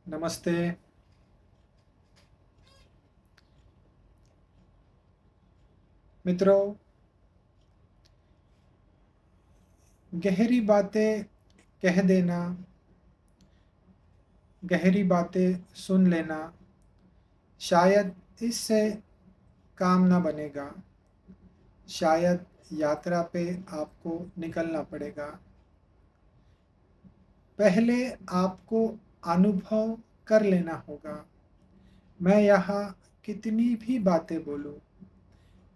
नमस्ते। मित्रों, गहरी बातें कह देना, गहरी बातें सुन लेना, शायद इससे काम ना बनेगा। शायद यात्रा पे आपको निकलना पड़ेगा। पहले आपको अनुभव कर लेना होगा। मैं यहाँ कितनी भी बातें बोलूँ,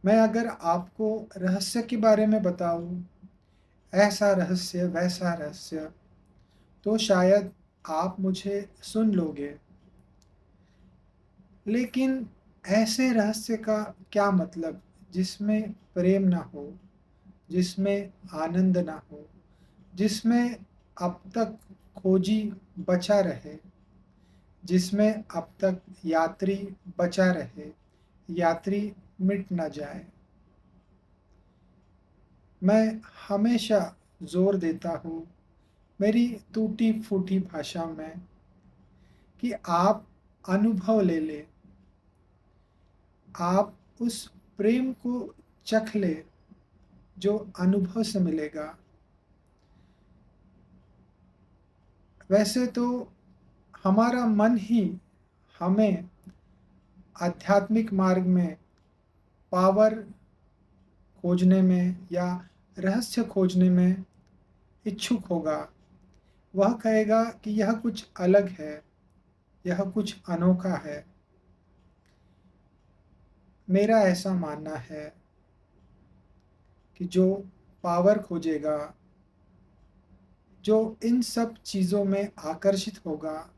मैं अगर आपको रहस्य के बारे में बताऊँ, ऐसा रहस्य, वैसा रहस्य, तो शायद आप मुझे सुन लोगे। लेकिन ऐसे रहस्य का क्या मतलब जिसमें प्रेम ना हो, जिसमें आनंद ना हो, जिसमें अब तक खोजी बचा रहे, जिसमें अब तक यात्री बचा रहे, यात्री मिट ना जाए। मैं हमेशा जोर देता हूँ मेरी टूटी फूटी भाषा में कि आप अनुभव ले लें, आप उस प्रेम को चख ले जो अनुभव से मिलेगा। वैसे तो हमारा मन ही हमें आध्यात्मिक मार्ग में पावर खोजने में या रहस्य खोजने में इच्छुक होगा। वह कहेगा कि यह कुछ अलग है, यह कुछ अनोखा है। मेरा ऐसा मानना है कि जो पावर खोजेगा, जो इन सब चीज़ों में आकर्षित होगा,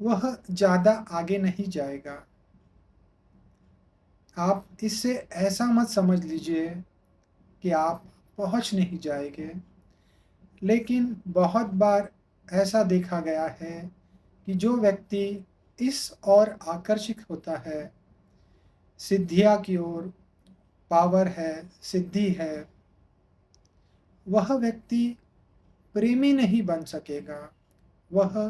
वह ज़्यादा आगे नहीं जाएगा। आप इससे ऐसा मत समझ लीजिए कि आप पहुंच नहीं जाएंगे। लेकिन बहुत बार ऐसा देखा गया है कि जो व्यक्ति इस ओर आकर्षित होता है, सिद्धियां की ओर, पावर है, सिद्धि है, वह व्यक्ति प्रेमी नहीं बन सकेगा, वह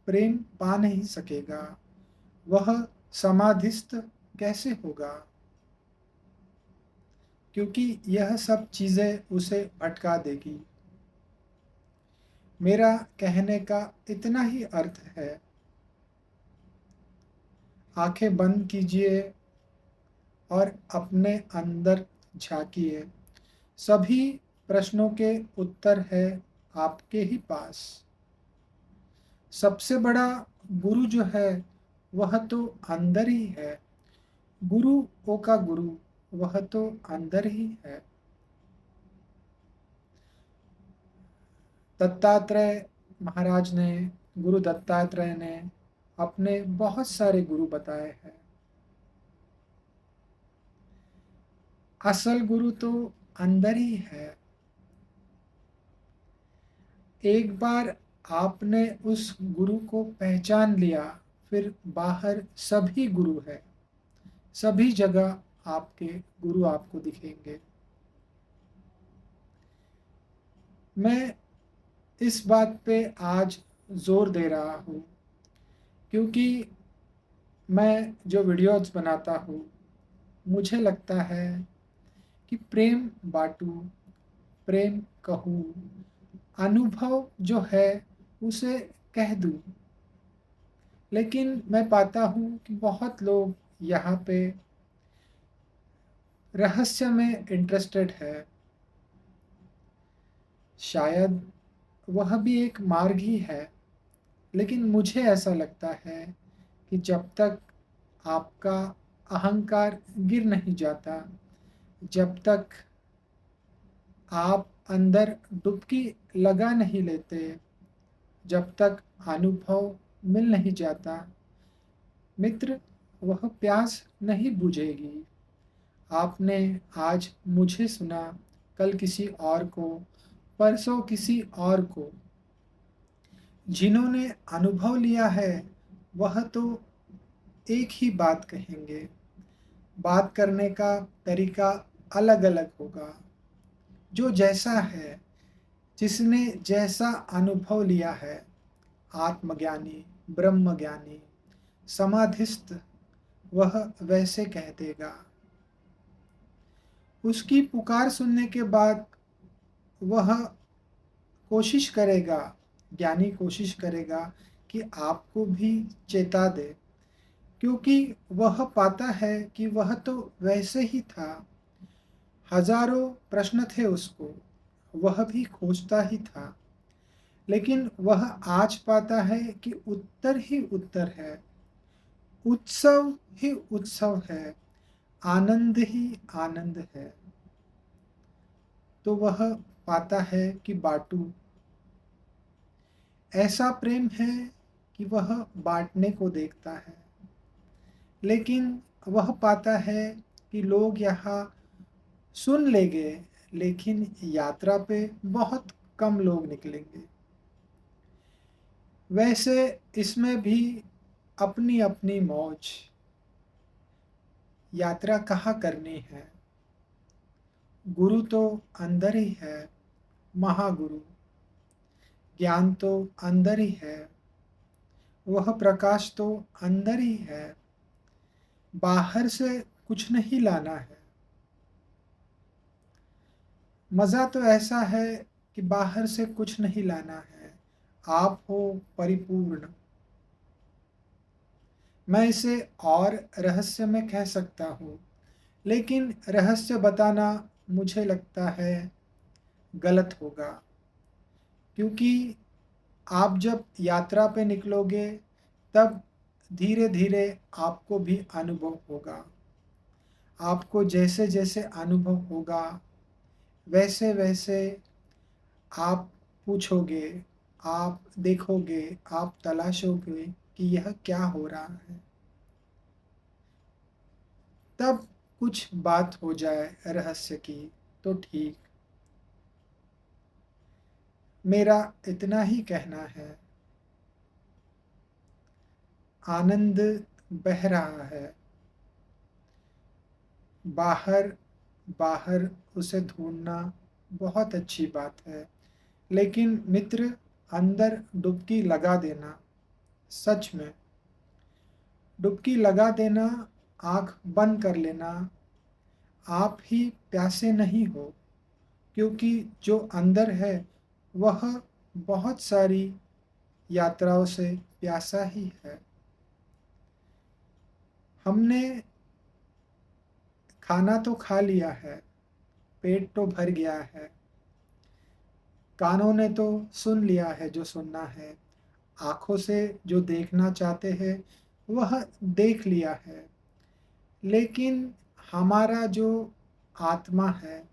प्रेम पा नहीं सकेगा, वह समाधिस्थ कैसे होगा? क्योंकि यह सब चीज़ें उसे भटका देगी। मेरा कहने का इतना ही अर्थ है, आंखें बंद कीजिए और अपने अंदर झांकिए। सभी प्रश्नों के उत्तर है आपके ही पास। सबसे बड़ा गुरु जो है वह तो अंदर ही है। गुरु ओ का गुरु वह तो अंदर ही है। दत्तात्रेय महाराज ने, गुरु दत्तात्रेय ने अपने बहुत सारे गुरु बताए हैं। असल गुरु तो अंदर ही है। एक बार आपने उस गुरु को पहचान लिया, फिर बाहर सभी गुरु है। सभी जगह आपके गुरु आपको दिखेंगे। मैं इस बात पे आज जोर दे रहा हूँ क्योंकि मैं जो वीडियोस बनाता हूँ, मुझे लगता है कि प्रेम बांटूं, प्रेम कहूँ, अनुभव जो है उसे कह दूं। लेकिन मैं पाता हूँ कि बहुत लोग यहाँ पे रहस्य में इंटरेस्टेड है। शायद वह भी एक मार्ग ही है, लेकिन मुझे ऐसा लगता है कि जब तक आपका अहंकार गिर नहीं जाता, जब तक आप अंदर डुबकी लगा नहीं लेते, जब तक अनुभव मिल नहीं जाता, मित्र, वह प्यास नहीं बुझेगी। आपने आज मुझे सुना, कल किसी और को, परसों किसी और को। जिन्होंने अनुभव लिया है वह तो एक ही बात कहेंगे। बात करने का तरीका अलग अलग होगा। जो जैसा है, जिसने जैसा अनुभव लिया है, आत्मज्ञानी ब्रह्मज्ञानी, समाधिस्थ वह वैसे कह देगा। उसकी पुकार सुनने के बाद वह कोशिश करेगा, ज्ञानी कोशिश करेगा कि आपको भी चेता दे, क्योंकि वह पाता है कि वह तो वैसे ही था। हजारों प्रश्न थे उसको, वह भी खोजता ही था, लेकिन वह आज पाता है कि उत्तर ही उत्तर है, उत्सव ही उत्सव है, आनंद ही आनंद है। तो वह पाता है कि बाटू ऐसा प्रेम है कि वह बांटने को देखता है, लेकिन वह पाता है कि लोग यहाँ सुन लेंगे, लेकिन यात्रा पे बहुत कम लोग निकलेंगे। वैसे इसमें भी अपनी अपनी मौज, यात्रा कहाँ करनी है। गुरु तो अंदर ही है, महागुरु, ज्ञान तो अंदर ही है, वह प्रकाश तो अंदर ही है, बाहर से कुछ नहीं लाना है। मज़ा तो ऐसा है कि बाहर से कुछ नहीं लाना है, आप हो परिपूर्ण। मैं इसे और रहस्य में कह सकता हूँ, लेकिन रहस्य बताना मुझे लगता है गलत होगा, क्योंकि आप जब यात्रा पे निकलोगे तब धीरे धीरे आपको भी अनुभव होगा। आपको जैसे जैसे अनुभव होगा वैसे वैसे आप पूछोगे, आप देखोगे, आप तलाशोगे कि यह क्या हो रहा है। तब कुछ बात हो जाए रहस्य की तो ठीक। मेरा इतना ही कहना है। आनंद बह रहा है बाहर, बाहर उसे ढूंढना बहुत अच्छी बात है, लेकिन मित्र अंदर डुबकी लगा देना, सच में डुबकी लगा देना, आँख बंद कर लेना, आप ही प्यासे नहीं हो, क्योंकि जो अंदर है वह बहुत सारी यात्राओं से प्यासा ही है। हमने खाना तो खा लिया है, पेट तो भर गया है, कानों ने तो सुन लिया है जो सुनना है, आँखों से जो देखना चाहते हैं वह देख लिया है, लेकिन हमारा जो आत्मा है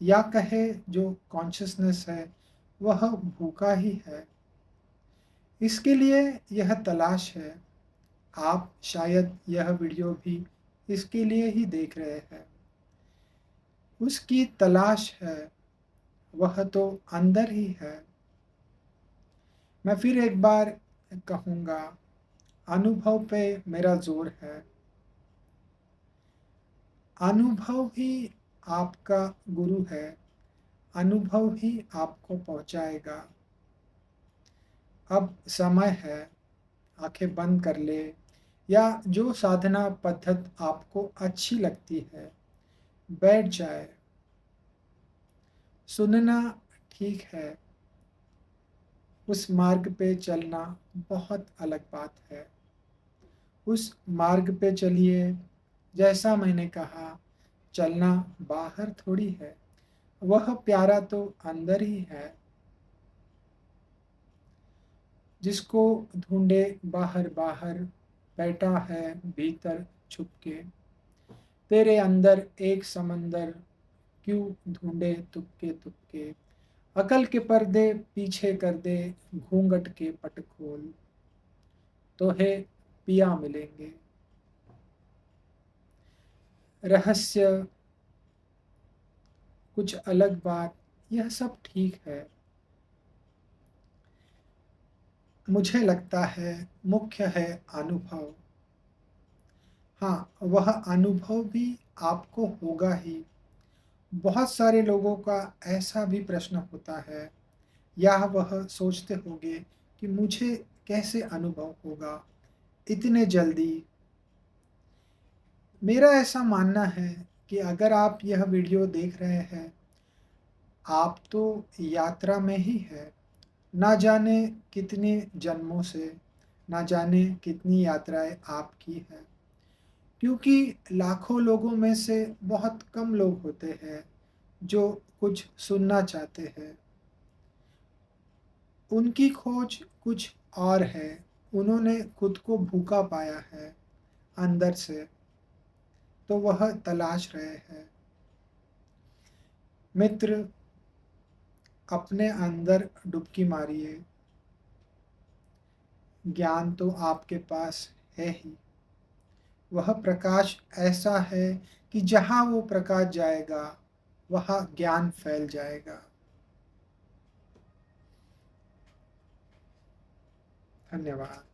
या कहे जो कॉन्शियसनेस है वह भूखा ही है। इसके लिए यह तलाश है। आप शायद यह वीडियो भी इसके लिए ही देख रहे हैं। उसकी तलाश है, वह तो अंदर ही है। मैं फिर एक बार कहूँगा, अनुभव पे मेरा जोर है। अनुभव ही आपका गुरु है, अनुभव ही आपको पहुँचाएगा। अब समय है, आंखें बंद कर ले, या जो साधना पद्धत आपको अच्छी लगती है बैठ जाए। सुनना ठीक है, उस मार्ग पे चलना बहुत अलग बात है। उस मार्ग पे चलिए, जैसा मैंने कहा, चलना बाहर थोड़ी है, वह प्यारा तो अंदर ही है। जिसको ढूंढे बाहर बाहर, बैठा है भीतर छुपके, तेरे अंदर एक समंदर, क्यों ढूंढे तुक्के तुक्के, अकल के पर्दे पीछे कर दे, घूंघट के पट खोल, तो है पिया मिलेंगे। रहस्य कुछ अलग बात, यह सब ठीक है। मुझे लगता है मुख्य है अनुभव। हाँ, वह अनुभव भी आपको होगा ही। बहुत सारे लोगों का ऐसा भी प्रश्न होता है, या वह सोचते होंगे कि मुझे कैसे अनुभव होगा इतने जल्दी। मेरा ऐसा मानना है कि अगर आप यह वीडियो देख रहे हैं, आप तो यात्रा में ही हैं। ना जाने कितने जन्मों से, ना जाने कितनी यात्राएँ आप की हैं। क्योंकि लाखों लोगों में से बहुत कम लोग होते हैं जो कुछ सुनना चाहते हैं। उनकी खोज कुछ और है, उन्होंने खुद को भूखा पाया है अंदर से, तो वह तलाश रहे हैं। मित्र, अपने अंदर डुबकी मारिए, ज्ञान तो आपके पास है ही। वह प्रकाश ऐसा है कि जहाँ वो प्रकाश जाएगा, वहाँ ज्ञान फैल जाएगा। धन्यवाद।